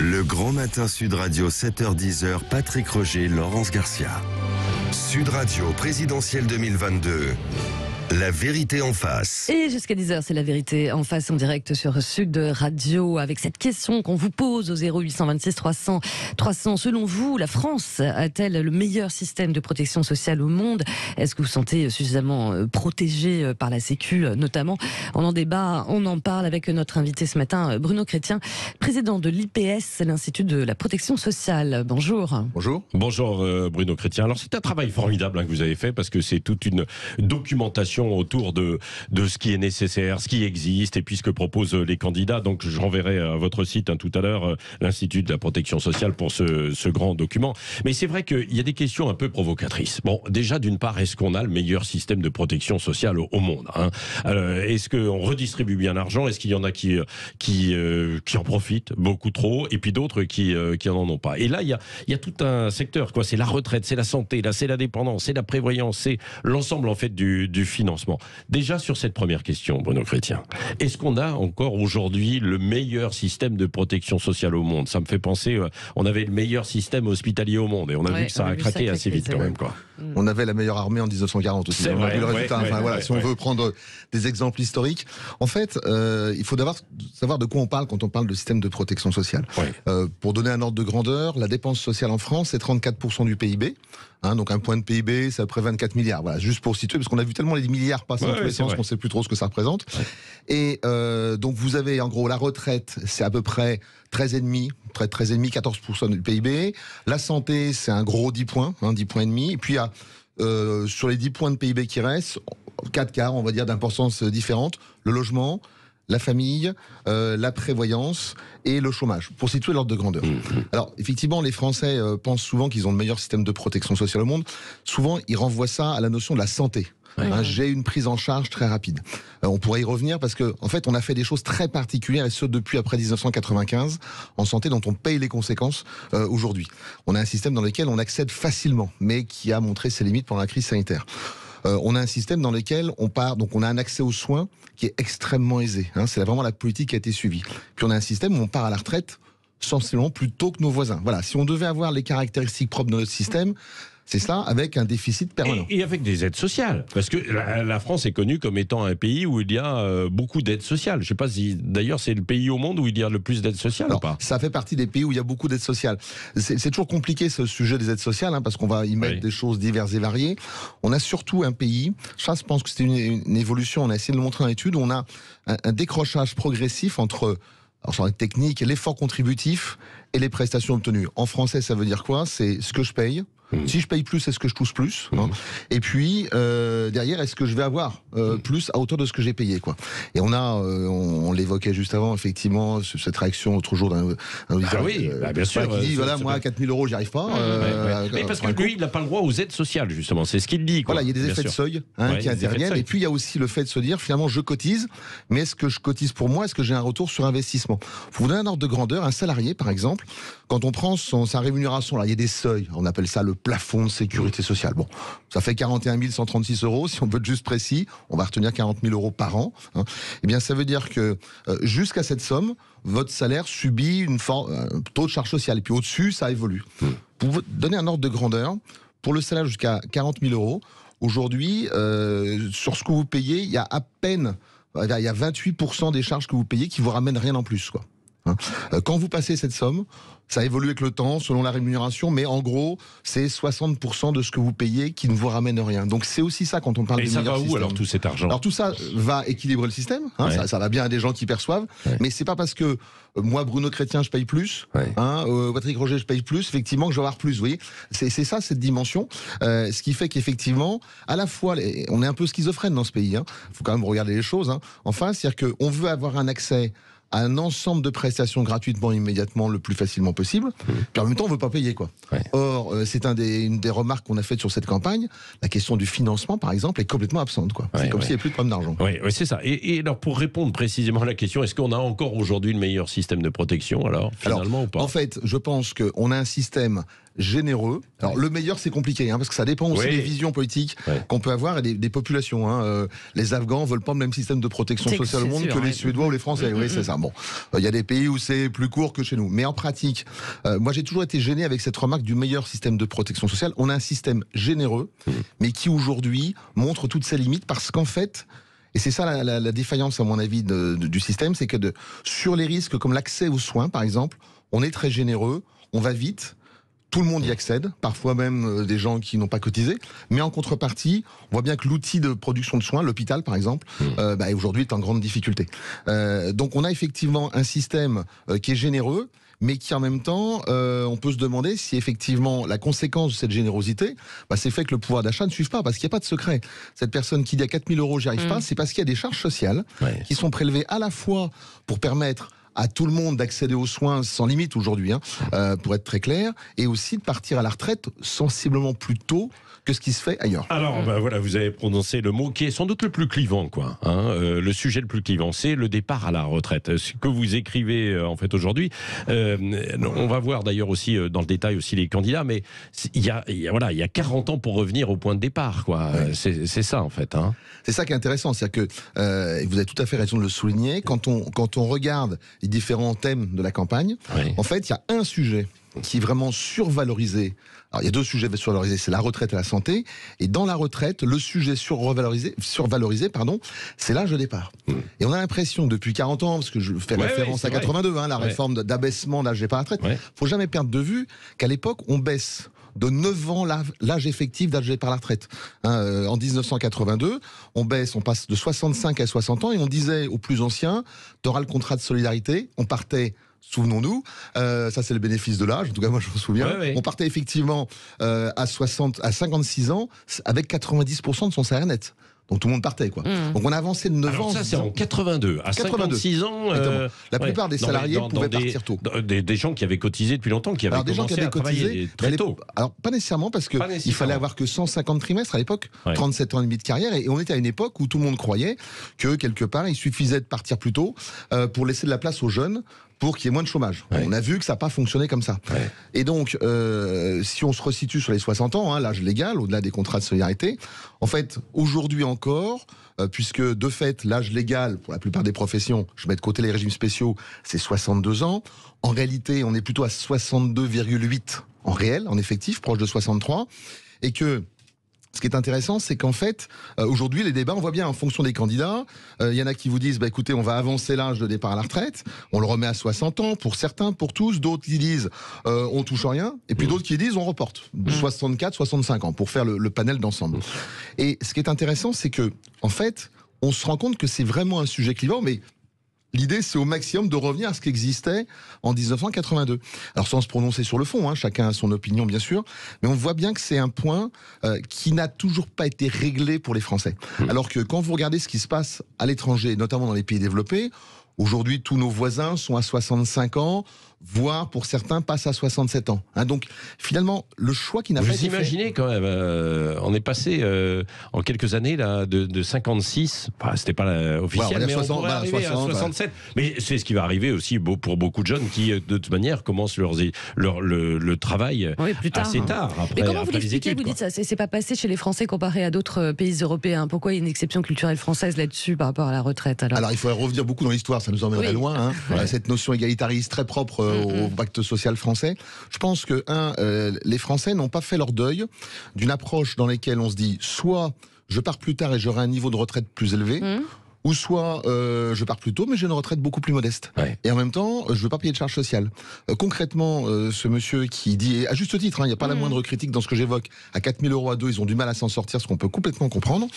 Le Grand Matin Sud Radio, 7h-10h, Patrick Roger, Laurence Garcia. Sud Radio, présidentielle 2022. La vérité en face. Et jusqu'à 10h, c'est la vérité en face, en direct sur Sud Radio, avec cette question qu'on vous pose au 0826 300 300. Selon vous, la France a-t-elle le meilleur système de protection sociale au monde? Est-ce que vous vous sentez suffisamment protégé par la Sécu, notamment? On en débat, on en parle avec notre invité ce matin, Bruno Chrétien, président de l'IPS, l'Institut de la protection sociale. Bonjour. Bonjour. Bonjour Bruno Chrétien. Alors c'est un travail formidable que vous avez fait, parce que c'est toute une documentation autour de ce qui est nécessaire, ce qui existe et puis ce que proposent les candidats. Donc je renverrai à votre site tout à l'heure, l'Institut de la protection sociale, pour ce grand document. Mais c'est vrai qu'il y a des questions un peu provocatrices. Bon, déjà d'une part, est-ce qu'on a le meilleur système de protection sociale au monde, est-ce qu'on redistribue bien l'argent? Est-ce qu'il y en a qui en profitent beaucoup trop, et puis d'autres qui n'en ont pas? Et là, il y a tout un secteur, quoi. C'est la retraite, c'est la santé, là, c'est la dépendance, c'est la prévoyance, c'est l'ensemble en fait du financement. Déjà sur cette première question, Bruno Chrétien, est-ce qu'on a encore aujourd'hui le meilleur système de protection sociale au monde? Ça me fait penser, on avait le meilleur système hospitalier au monde, et on a vu que ça a craqué assez vite quand même, quoi. On avait la meilleure armée en 1940 aussi. C'est vrai, le résultat. Si on veut prendre des exemples historiques, en fait, il faut d'abord savoir de quoi on parle quand on parle de système de protection sociale. Pour donner un ordre de grandeur, la dépense sociale en France, c'est 34% du PIB. Donc un point de PIB, c'est à peu près 24 milliards. Voilà, juste pour situer, parce qu'on a vu tellement les milliards passer dans tous les sens qu'on ne sait plus trop ce que ça représente. Et donc vous avez en gros la retraite, c'est à peu près 13,5, 14% du PIB. La santé, c'est un gros 10 points, 10 points et demi. Et puis il y a sur les 10 points de PIB qui restent, 4 quarts, on va dire, d'importance différente. Le logement, la famille, la prévoyance et le chômage, pour situer l'ordre de grandeur. Alors, effectivement, les Français pensent souvent qu'ils ont le meilleur système de protection sociale au monde. Souvent, ils renvoient ça à la notion de la santé. J'ai une prise en charge très rapide. On pourrait y revenir parce que, en fait, on a fait des choses très particulières, et ce depuis après 1995, en santé, dont on paye les conséquences aujourd'hui. On a un système dans lequel on accède facilement, mais qui a montré ses limites pendant la crise sanitaire. On a un système dans lequel on a un accès aux soins qui est extrêmement aisé. C'est vraiment la politique qui a été suivie. Puis on a un système où on part à la retraite sensiblement plus tôt que nos voisins. Voilà, si on devait avoir les caractéristiques propres de notre système, c'est ça, avec un déficit permanent. Et avec des aides sociales. Parce que la France est connue comme étant un pays où il y a beaucoup d'aides sociales. Je ne sais pas si, d'ailleurs, c'est le pays au monde où il y a le plus d'aides sociales ou pas. Ça fait partie des pays où il y a beaucoup d'aides sociales. C'est toujours compliqué, ce sujet des aides sociales, parce qu'on va y mettre des choses diverses et variées. On a surtout un pays, ça, je pense que c'est une évolution, on a essayé de le montrer dans l'étude, où on a un décrochage progressif entre, alors sur les techniques, l'effort contributif et les prestations obtenues. En français, ça veut dire quoi? C'est ce que je paye. Si je paye plus, est-ce que je touche plus? Et puis, derrière, est-ce que je vais avoir plus à hauteur de ce que j'ai payé, quoi? Et on l'évoquait juste avant, effectivement, cette réaction l'autre jour d'un auditeur bien sûr, qui dit, voilà, moi, à 4 000 euros, j'y arrive pas. Mais parce que lui, il n'a pas le droit aux aides sociales, justement. C'est ce qu'il dit, quoi. Voilà, il y a des effets de seuil qui interviennent. Et puis, il y a aussi le fait de se dire, finalement, je cotise, mais est-ce que je cotise pour moi? Est-ce que j'ai un retour sur investissement? Pour vous donner un ordre de grandeur, un salarié, par exemple, quand on prend sa rémunération, là, il y a des seuils, on appelle ça le plafond de sécurité sociale. Bon, ça fait 41 136 euros. Si on veut être juste précis, on va retenir 40 000 euros par an. Eh bien, ça veut dire que jusqu'à cette somme, votre salaire subit un taux de charge sociale. Et puis au-dessus, ça évolue. Pour vous donner un ordre de grandeur, pour le salaire jusqu'à 40 000 euros, aujourd'hui, sur ce que vous payez, il y a à peine, il y a 28% des charges que vous payez qui vous ramènent rien en plus, quoi. Quand vous passez cette somme, ça évolue avec le temps, selon la rémunération, mais en gros, c'est 60% de ce que vous payez qui ne vous ramène rien. Donc c'est aussi ça quand on parle de meilleur système. Et ça va où alors tout cet argent? Alors tout ça va équilibrer le système, ça va bien à des gens qui perçoivent, mais c'est pas parce que moi, Bruno Chrétien, je paye plus, Patrick Roger, je paye plus, effectivement, que je vais avoir plus, vous voyez. C'est ça, cette dimension, ce qui fait qu'effectivement, à la fois, on est un peu schizophrène dans ce pays, faut quand même regarder les choses, enfin, c'est-à-dire qu'on veut avoir un accès à un ensemble de prestations gratuitement, immédiatement, le plus facilement possible. Puis en même temps, on ne veut pas payer, quoi. Or, c'est une des remarques qu'on a faites sur cette campagne. La question du financement, par exemple, est complètement absente, quoi. C'est comme s'il n'y avait plus de problème d'argent. Oui, c'est ça. Et alors, pour répondre précisément à la question, est-ce qu'on a encore aujourd'hui le meilleur système de protection, alors, finalement, ou pas? En fait, je pense qu'on a un système généreux. Alors le meilleur c'est compliqué parce que ça dépend aussi des visions politiques qu'on peut avoir et des populations. Les Afghans veulent pas le même système de protection sociale au monde que les Suédois ou les Français. Oui, c'est ça. Bon, il y a des pays où c'est plus court que chez nous. Mais en pratique, moi j'ai toujours été gêné avec cette remarque du meilleur système de protection sociale. On a un système généreux, mais qui aujourd'hui montre toutes ses limites parce qu'en fait, et c'est ça la défaillance à mon avis du système, c'est que sur les risques comme l'accès aux soins par exemple, on est très généreux, on va vite, tout le monde y accède, parfois même des gens qui n'ont pas cotisé, mais en contrepartie, on voit bien que l'outil de production de soins, l'hôpital par exemple, aujourd'hui est en grande difficulté. Donc on a effectivement un système qui est généreux, mais qui en même temps, on peut se demander si effectivement la conséquence de cette générosité, c'est fait que le pouvoir d'achat ne suive pas, parce qu'il n'y a pas de secret. Cette personne qui dit à 4 000 €, j'y arrive pas, c'est parce qu'il y a des charges sociales qui sont prélevées à la fois pour permettre à tout le monde d'accéder aux soins sans limite aujourd'hui, pour être très clair, et aussi de partir à la retraite sensiblement plus tôt que ce qui se fait ailleurs. Alors, voilà, vous avez prononcé le mot qui est sans doute le plus clivant, quoi. Le sujet le plus clivant, c'est le départ à la retraite. Ce que vous écrivez en fait aujourd'hui, on va voir d'ailleurs aussi dans le détail aussi les candidats, mais il y a 40 ans pour revenir au point de départ, quoi. C'est ça en fait. C'est ça qui est intéressant, c'est-à-dire que et vous avez tout à fait raison de le souligner. Quand on regarde les différents thèmes de la campagne, en fait, il y a un sujet qui est vraiment survalorisé. Alors, il y a deux sujets survalorisés, c'est la retraite et la santé. Et dans la retraite, le sujet survalorisé, c'est l'âge de départ. Et on a l'impression, depuis 40 ans, parce que je fais référence à 82, la réforme d'abaissement de l'âge de départ à la retraite, faut jamais perdre de vue qu'à l'époque, on baisse de 9 ans l'âge effectif d'âge de départ à la retraite. En 1982, on passe de 65 à 60 ans, et on disait aux plus anciens, tu auras le contrat de solidarité. On partait, souvenons-nous, ça c'est le bénéfice de l'âge, en tout cas moi je me souviens, on partait effectivement à 56 ans avec 90% de son salaire net. Donc tout le monde partait, quoi. Donc on a avancé de 9 ans. Ça c'est en 82. À 56 ans, la plupart des salariés pouvaient partir tôt. Des gens qui avaient cotisé depuis longtemps, qui avaient commencé à travailler très tôt. Alors pas nécessairement, parce que il fallait avoir que 150 trimestres à l'époque, 37 ans et demi de carrière, et on était à une époque où tout le monde croyait que quelque part il suffisait de partir plus tôt pour laisser de la place aux jeunes, pour qu'il y ait moins de chômage. On a vu que ça n'a pas fonctionné comme ça. Et donc, si on se resitue sur les 60 ans, l'âge légal, au-delà des contrats de solidarité, en fait, aujourd'hui encore, puisque de fait, l'âge légal, pour la plupart des professions, je mets de côté les régimes spéciaux, c'est 62 ans. En réalité, on est plutôt à 62,8 en réel, en effectif, proche de 63. Et que ce qui est intéressant, c'est qu'en fait, aujourd'hui, les débats, on voit bien en fonction des candidats, il y en a qui vous disent, écoutez, on va avancer l'âge de départ à la retraite, on le remet à 60 ans, pour certains, pour tous, d'autres qui disent, on touche rien, et puis d'autres qui disent, on reporte, 64, 65 ans, pour faire le panel d'ensemble. Et ce qui est intéressant, c'est que, en fait, on se rend compte que c'est vraiment un sujet clivant, mais l'idée, c'est au maximum de revenir à ce qui existait en 1982. Alors, sans se prononcer sur le fond, chacun a son opinion, bien sûr, mais on voit bien que c'est un point qui n'a toujours pas été réglé pour les Français. Alors que quand vous regardez ce qui se passe à l'étranger, notamment dans les pays développés, aujourd'hui, tous nos voisins sont à 65 ans, voire pour certains passent à 67 ans. Donc finalement, le choix qui n'a pas été fait... Vous imaginez quand même, on est passé en quelques années là, de 56, c'était pas officiel, mais on pourrait arriver à 67. Mais c'est ce qui va arriver aussi pour beaucoup de jeunes qui, de toute manière, commencent le travail plus tard, assez tard. Mais comment vous l'expliquez? Vous dites ça, c'est pas passé chez les Français comparé à d'autres pays européens. Pourquoi il y a une exception culturelle française là-dessus par rapport à la retraite alors il faudrait revenir beaucoup dans l'histoire, ça nous emmènerait loin. Cette notion égalitariste très propre au pacte social français. Je pense que, les Français n'ont pas fait leur deuil d'une approche dans laquelle on se dit soit je pars plus tard et j'aurai un niveau de retraite plus élevé, ou soit je pars plus tôt mais j'ai une retraite beaucoup plus modeste. Et en même temps, je ne veux pas payer de charges sociales. Concrètement, ce monsieur qui dit, et à juste titre, il n'y a pas la moindre critique dans ce que j'évoque, à 4 000 € à deux, ils ont du mal à s'en sortir, ce qu'on peut complètement comprendre,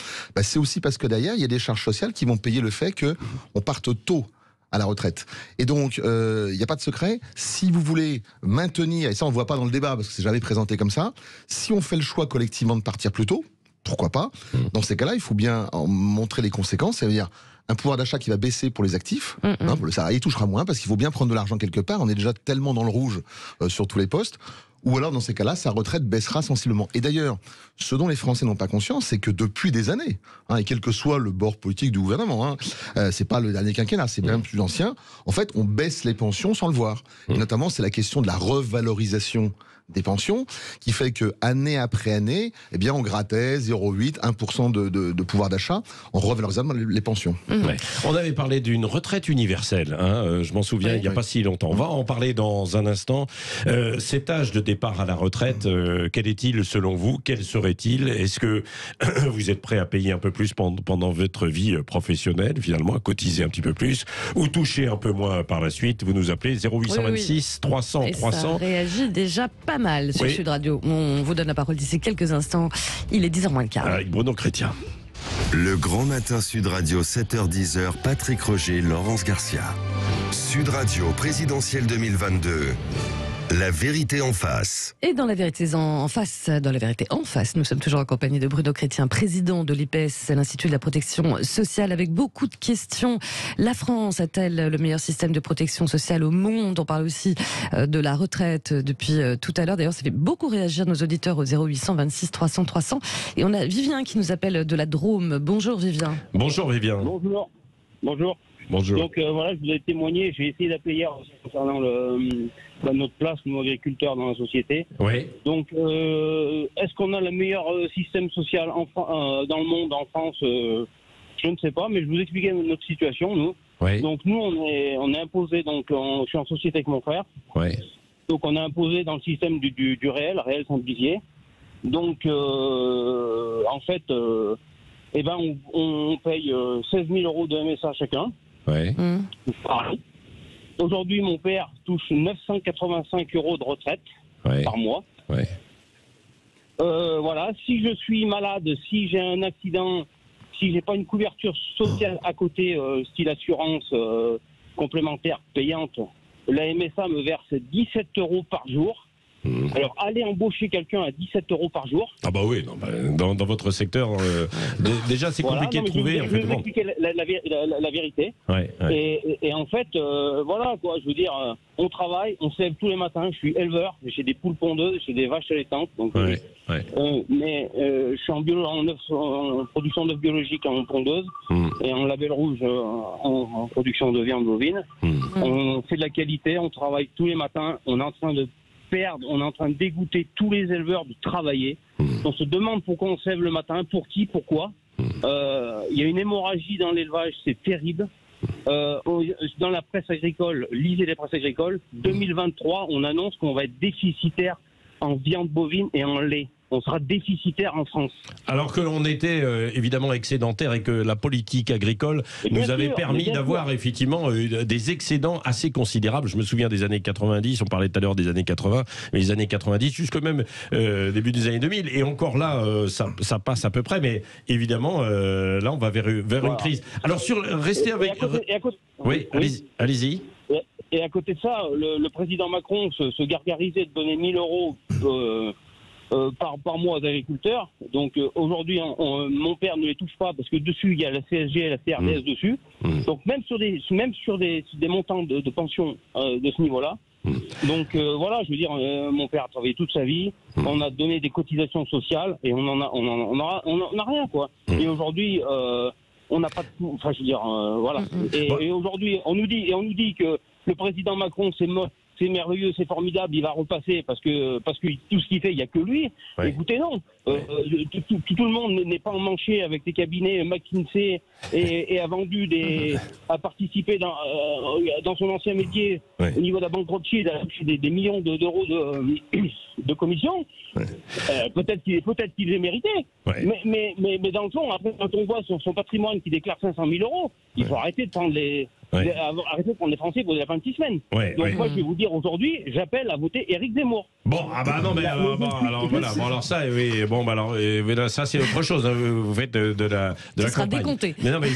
c'est aussi parce que derrière, il y a des charges sociales qui vont payer le fait qu'on parte tôt à la retraite. Et donc, il n'y a pas de secret. Si vous voulez maintenir, et ça on ne voit pas dans le débat parce que c'est jamais présenté comme ça, si on fait le choix collectivement de partir plus tôt, pourquoi pas? Dans ces cas-là, il faut bien en montrer les conséquences, c'est-à-dire un pouvoir d'achat qui va baisser pour les actifs, pour le salarié il touchera moins parce qu'il faut bien prendre de l'argent quelque part, on est déjà tellement dans le rouge sur tous les postes. ou alors dans ces cas-là, sa retraite baissera sensiblement. Et d'ailleurs, ce dont les Français n'ont pas conscience, c'est que depuis des années, et quel que soit le bord politique du gouvernement, c'est pas le dernier quinquennat, c'est bien plus ancien, en fait, on baisse les pensions sans le voir. Et notamment, c'est la question de la revalorisation des pensions, qui fait que année après année, eh bien, on grattait 0,8, 1% de pouvoir d'achat en revalorisant les pensions. Ouais. On avait parlé d'une retraite universelle, je m'en souviens, il n'y a pas si longtemps. On va en parler dans un instant. Cet âge de départ à la retraite, quel est-il selon vous? Quel serait-il? Est-ce que vous êtes prêt à payer un peu plus pendant votre vie professionnelle, finalement, à cotiser un petit peu plus, ou toucher un peu moins par la suite? Vous nous appelez 0826 300 300. Ça réagit déjà pas mal sur Sud Radio. On vous donne la parole d'ici quelques instants. Il est 10h moins le quart. Avec Bruno Chrétien. Le Grand Matin Sud Radio, 7h-10h, Patrick Roger, Laurence Garcia. Sud Radio, présidentielle 2022. La vérité en face. Et dans la vérité en face, nous sommes toujours en compagnie de Bruno Chrétien, président de l'IPS, l'Institut de la protection sociale, avec beaucoup de questions. La France a-t-elle le meilleur système de protection sociale au monde? On parle aussi de la retraite depuis tout à l'heure. D'ailleurs, ça fait beaucoup réagir nos auditeurs au 0800 26 300 300. Et on a Vivien qui nous appelle de la Drôme. Bonjour Vivien. Bonjour Vivien. Bonjour. Bonjour. Bonjour. Donc voilà, je vous ai témoigné, j'ai essayé d'appeler hier concernant notre place, nous agriculteurs dans la société. Oui. Donc est-ce qu'on a le meilleur système social dans le monde, en France? Je ne sais pas, mais je vous expliquer notre situation, nous. Oui. Donc nous, on est imposé, je suis en société avec mon frère. Oui. Donc on est imposé dans le système du réel simplifié. Donc en fait, on paye 16 000 euros de MSA chacun. Ouais. Aujourd'hui, mon père touche 985 euros de retraite par mois. Ouais. Voilà. Si je suis malade, si j'ai un accident, si j'ai pas une couverture sociale à côté, style assurance complémentaire payante, la MSA me verse 17 euros par jour. Alors, aller embaucher quelqu'un à 17 euros par jour. Ah bah oui, dans votre secteur, déjà c'est compliqué de trouver. Je vais vous expliquer la vérité. Ouais. Et en fait, voilà quoi, je veux dire, on travaille, on se lève tous les matins, je suis éleveur, j'ai des poules pondeuses, j'ai des vaches allaitantes. Donc, mais je suis en production d'œufs biologiques en pondeuse et en label rouge en production de viande bovine. On fait de la qualité, on travaille tous les matins, on est en train de on est en train de dégoûter tous les éleveurs de travailler. On se demande pourquoi on se lève le matin, pour qui, pourquoi. Il y a une hémorragie dans l'élevage, c'est terrible. Dans la presse agricole, lisez les presses agricoles, 2023, on annonce qu'on va être déficitaire en viande bovine et en lait. On sera déficitaire en France. Alors que l'on était évidemment excédentaire et que la politique agricole nous avait permis d'avoir effectivement des excédents assez considérables. Je me souviens des années 90, on parlait tout à l'heure des années 80, mais les années 90 jusque même début des années 2000. Et encore là, ça passe à peu près, mais évidemment, là on va vers une crise. Alors restez avec... Oui, allez-y. Et à côté de ça, le président Macron se gargarisait de donner 1 000 euros... par mois aux agriculteurs. Donc aujourd'hui, mon père ne les touche pas parce que dessus il y a la CSG et la CRDS dessus. Donc même sur des montants de pension de ce niveau-là. Donc voilà, je veux dire, mon père a travaillé toute sa vie. On a donné des cotisations sociales et on a rien quoi. Et aujourd'hui, on n'a pas de tout. Enfin, je veux dire, voilà. Et aujourd'hui, on nous dit que le président Macron c'est merveilleux, c'est formidable, il va repasser parce que tout ce qu'il fait, il n'y a que lui. Ouais. Écoutez, non. Tout le monde n'est pas emmanché avec des cabinets McKinsey et a participé dans son ancien métier au niveau de la banque Rothschild, a touché des millions d'euros de commission. Peut-être qu'il les méritait. Mais dans le fond, après, quand on voit son patrimoine qui déclare 500 000 euros, il faut arrêter de prendre les Français pour des lapins de 6 semaines. Donc moi, je vais vous dire aujourd'hui, j'appelle à voter Éric Zemmour. Bon, alors ça, oui, ça c'est autre chose. Vous faites de la campagne. Sera décompté. Mais non, mais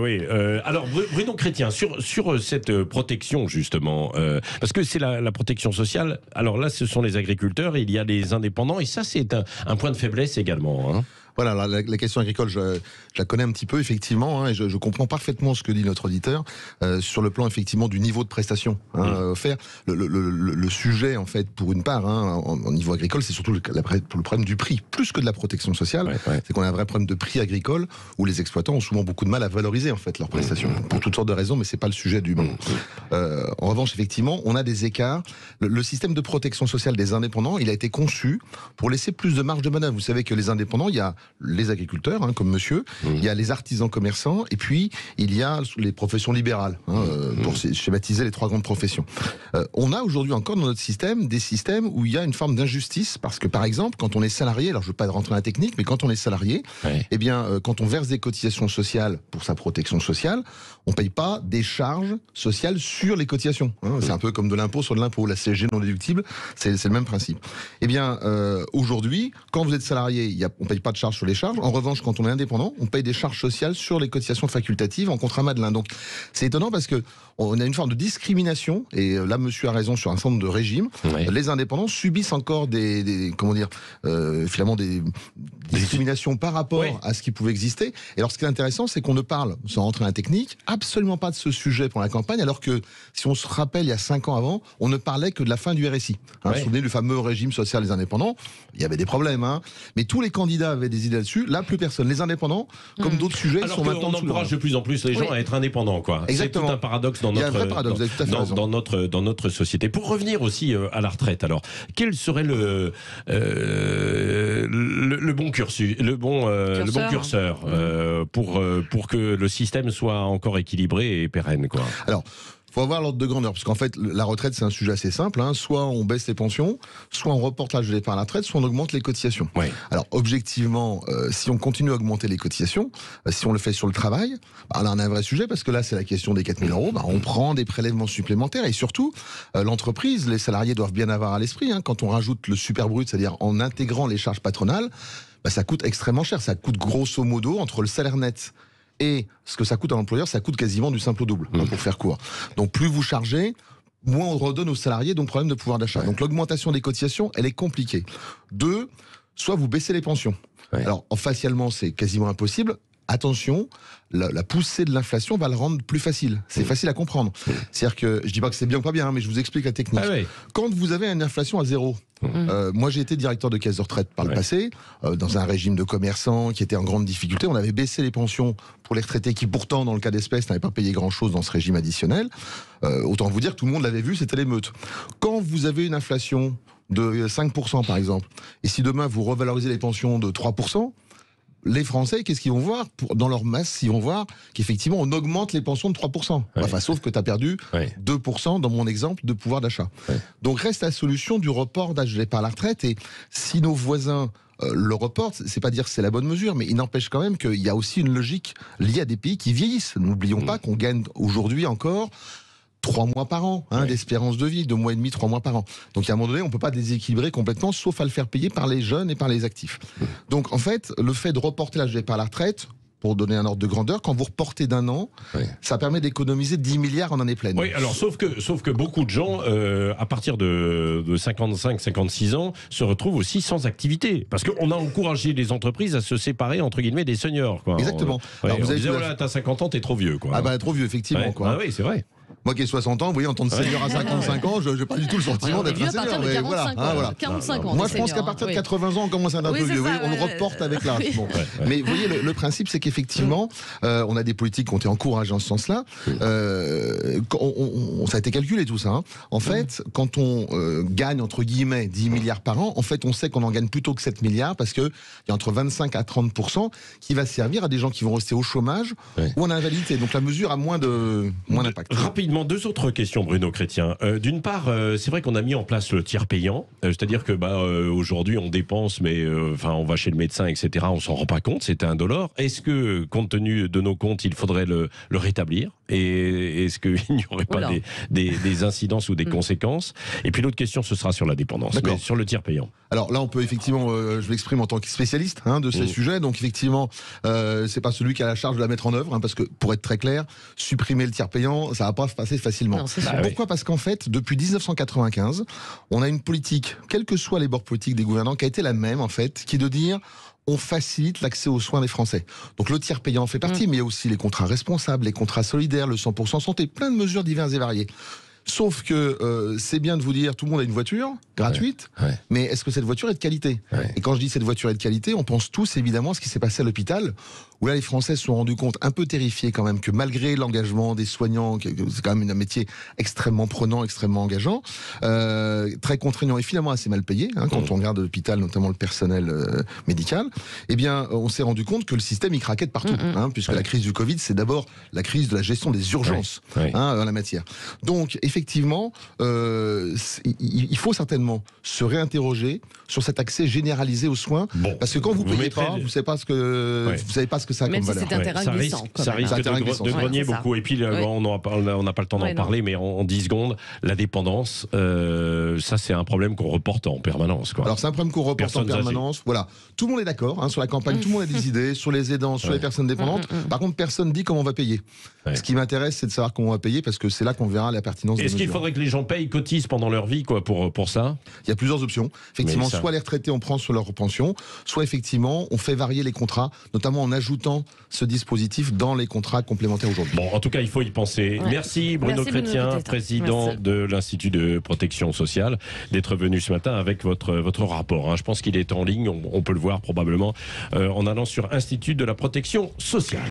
oui. Alors Bruno Chrétien, sur cette protection justement, parce que c'est la protection sociale. Alors là, ce sont les agriculteurs, il y a les indépendants, et ça c'est un point de faiblesse également. Hein. Voilà, la question agricole, je la connais un petit peu, effectivement, et je comprends parfaitement ce que dit notre auditeur sur le plan, effectivement, du niveau de prestation offert. Le sujet, en fait, pour une part, part, hein, au niveau agricole, c'est surtout le problème du prix, plus que de la protection sociale. C'est qu'on a un vrai problème de prix agricole où les exploitants ont souvent beaucoup de mal à valoriser en fait leurs prestations pour toutes sortes de raisons, mais c'est pas le sujet du moment. En revanche, effectivement, on a des écarts. Le système de protection sociale des indépendants, il a été conçu pour laisser plus de marge de manœuvre. Vous savez que les indépendants, il y a les agriculteurs, hein, comme monsieur, il y a les artisans commerçants, et puis il y a les professions libérales, hein, pour schématiser les trois grandes professions. On a aujourd'hui encore dans notre système des systèmes où il y a une forme d'injustice, parce que par exemple, quand on est salarié, alors je ne veux pas rentrer dans la technique, mais quand on est salarié, eh bien, quand on verse des cotisations sociales pour sa protection sociale, on ne paye pas des charges sociales sur les cotisations. Hein. C'est un peu comme de l'impôt sur de l'impôt, la CSG non déductible, c'est le même principe. Eh bien, aujourd'hui, quand vous êtes salarié, on ne paye pas de charges sur les charges. En revanche, quand on est indépendant, on paye des charges sociales sur les cotisations facultatives en contrat Madelin. Donc, c'est étonnant parce que on a une forme de discrimination, et là, monsieur a raison sur un certain nombre de régimes. Les indépendants subissent encore finalement des discriminations par rapport à ce qui pouvait exister. Et alors, ce qui est intéressant, c'est qu'on ne parle, sans rentrer dans la technique, absolument pas de ce sujet pour la campagne, alors que, si on se rappelle, il y a 5 ans avant, on ne parlait que de la fin du RSI. Vous vous souvenez du fameux régime social des indépendants? Il y avait des problèmes, hein. Mais tous les candidats avaient des idées là-dessus. Là, plus personne. Les indépendants, comme d'autres sujets, alors sont maintenant... on encourage de plus en plus les gens à être indépendants, quoi. Exactement. C'est tout un paradoxe dans notre société. Pour revenir aussi à la retraite, alors, quel serait le bon cursus, le bon curseur pour que le système soit encore équilibré et pérenne, quoi? Alors, faut avoir l'ordre de grandeur, parce qu'en fait, la retraite, c'est un sujet assez simple, hein. Soit on baisse les pensions, soit on reporte l'âge de départ à la retraite, soit on augmente les cotisations. Alors, objectivement, si on continue à augmenter les cotisations, si on le fait sur le travail, là, on a un vrai sujet, parce que là, c'est la question des 4 000 €, on prend des prélèvements supplémentaires, et surtout, l'entreprise, les salariés doivent bien avoir à l'esprit, hein, quand on rajoute le super brut, c'est-à-dire en intégrant les charges patronales, ça coûte extrêmement cher. Ça coûte grosso modo, entre le salaire net et ce que ça coûte à l'employeur, ça coûte quasiment du simple au double, pour faire court. Donc plus vous chargez, moins on redonne aux salariés, donc problème de pouvoir d'achat. Donc l'augmentation des cotisations, elle est compliquée. 2, soit vous baissez les pensions. Alors facialement, c'est quasiment impossible. Attention, la poussée de l'inflation va le rendre plus facile. C'est facile à comprendre. C'est-à-dire que, je dis pas que c'est bien ou pas bien, mais je vous explique la technique. Quand vous avez une inflation à 0, moi j'ai été directeur de caisse de retraite par le passé, dans un régime de commerçants qui était en grande difficulté. On avait baissé les pensions pour les retraités qui pourtant, dans le cas d'espèce, n'avaient pas payé grand-chose dans ce régime additionnel. Autant vous dire que tout le monde l'avait vu, c'était l'émeute. Quand vous avez une inflation de 5% par exemple, et si demain vous revalorisez les pensions de 3%, les Français, qu'est-ce qu'ils vont voir dans leur masse? Ils vont voir qu'effectivement, on augmente les pensions de 3%. Enfin, sauf que tu as perdu 2% dans mon exemple de pouvoir d'achat. Donc reste la solution du report d'âge de départ à la retraite. Et si nos voisins le reportent, c'est pas dire que c'est la bonne mesure, mais il n'empêche quand même qu'il y a aussi une logique liée à des pays qui vieillissent. N'oublions pas qu'on gagne aujourd'hui encore 3 mois par an, d'espérance de vie, 2 mois et demi, 3 mois par an. Donc à un moment donné, on ne peut pas déséquilibrer complètement, sauf à le faire payer par les jeunes et par les actifs. Donc en fait, le fait de reporter l'âge de départ à la retraite, pour donner un ordre de grandeur, quand vous reportez d'un an, ça permet d'économiser 10 milliards en année pleine. Oui, alors sauf que beaucoup de gens, à partir de 55-56 ans, se retrouvent aussi sans activité. Parce qu'on a encouragé les entreprises à se séparer, entre guillemets, des seniors, quoi. Exactement. Alors vous avez dit, t'as 50 ans, t'es trop vieux, quoi. Trop vieux, effectivement. Quoi. Ah oui, c'est vrai. Moi qui ai 60 ans, vous voyez, en tant que senior à 55 ans, je n'ai pas du tout le sentiment d'être un senior. Mais voilà, 45 ans. Moi, je pense qu'à partir de 80 ans, on commence à être un peu vieux. On le reporte avec l'âge. Mais vous voyez, le principe, c'est qu'effectivement, on a des politiques qui ont été encouragées en ce sens-là. Ça a été calculé tout ça. En fait, quand on gagne, entre guillemets, 10 milliards par an, en fait, on sait qu'on en gagne plutôt que 7 milliards parce qu'il y a entre 25 à 30% qui va servir à des gens qui vont rester au chômage ou en invalidité. Donc la mesure a moins d'impact. Rapidement, 2 autres questions, Bruno Chrétien. D'une part, c'est vrai qu'on a mis en place le tiers payant, c'est-à-dire que aujourd'hui on dépense, mais on va chez le médecin, etc. On s'en rend pas compte, c'est indolore. Est-ce que, compte tenu de nos comptes, il faudrait le rétablir? Et est-ce qu'il n'y aurait pas des incidences ou des conséquences? Et puis l'autre question, ce sera sur la dépendance, mais sur le tiers payant. Alors là, on peut effectivement, je l'exprime en tant que spécialiste de ces sujets, donc effectivement, c'est pas celui qui a la charge de la mettre en œuvre, parce que pour être très clair, supprimer le tiers payant, ça va pas se passer facilement. Non, pourquoi? Parce qu'en fait, depuis 1995, on a une politique, quels que soient les bords politiques des gouvernants, qui a été la même en fait, qui est de dire on facilite l'accès aux soins des Français. Donc le tiers payant en fait partie, mais il y a aussi les contrats responsables, les contrats solidaires, le 100% santé, plein de mesures diverses et variées. Sauf que c'est bien de vous dire, tout le monde a une voiture gratuite, mais est-ce que cette voiture est de qualité? Et quand je dis cette voiture est de qualité, on pense tous évidemment à ce qui s'est passé à l'hôpital, où là les Français se sont rendus compte, un peu terrifiés quand même, que malgré l'engagement des soignants, c'est quand même un métier extrêmement prenant, extrêmement engageant, très contraignant et finalement assez mal payé, quand on regarde l'hôpital, notamment le personnel médical, eh bien on s'est rendu compte que le système il craquait de partout, puisque la crise du Covid, c'est d'abord la crise de la gestion des urgences en la matière. Donc effectivement, il faut certainement se réinterroger sur cet accès généralisé aux soins, parce que quand vous ne payez pas, vous ne savez pas ce que ça a comme valeur. Ça risque de grogner beaucoup. Et puis on n'a pas le temps d'en parler, mais en 10 secondes, la dépendance, ça c'est un problème qu'on reporte en permanence. Alors c'est un problème qu'on reporte en permanence. Voilà, tout le monde est d'accord sur la campagne, tout le monde a des idées sur les aidants, sur les personnes dépendantes. Par contre, personne ne dit comment on va payer. Ce qui m'intéresse, c'est de savoir comment on va payer, parce que c'est là qu'on verra la pertinence. Est-ce qu'il faudrait que les gens payent, cotisent pendant leur vie pour ça? Il y a plusieurs options. Effectivement, soit les retraités on prend sur leur pension, soit effectivement on fait varier les contrats, notamment en ajoutant ce dispositif dans les contrats complémentaires aujourd'hui. Bon, en tout cas, il faut y penser. Merci Bruno Chrétien, président de l'Institut de protection sociale, d'être venu ce matin avec votre rapport. Je pense qu'il est en ligne, on peut le voir probablement en allant sur Institut de la protection sociale.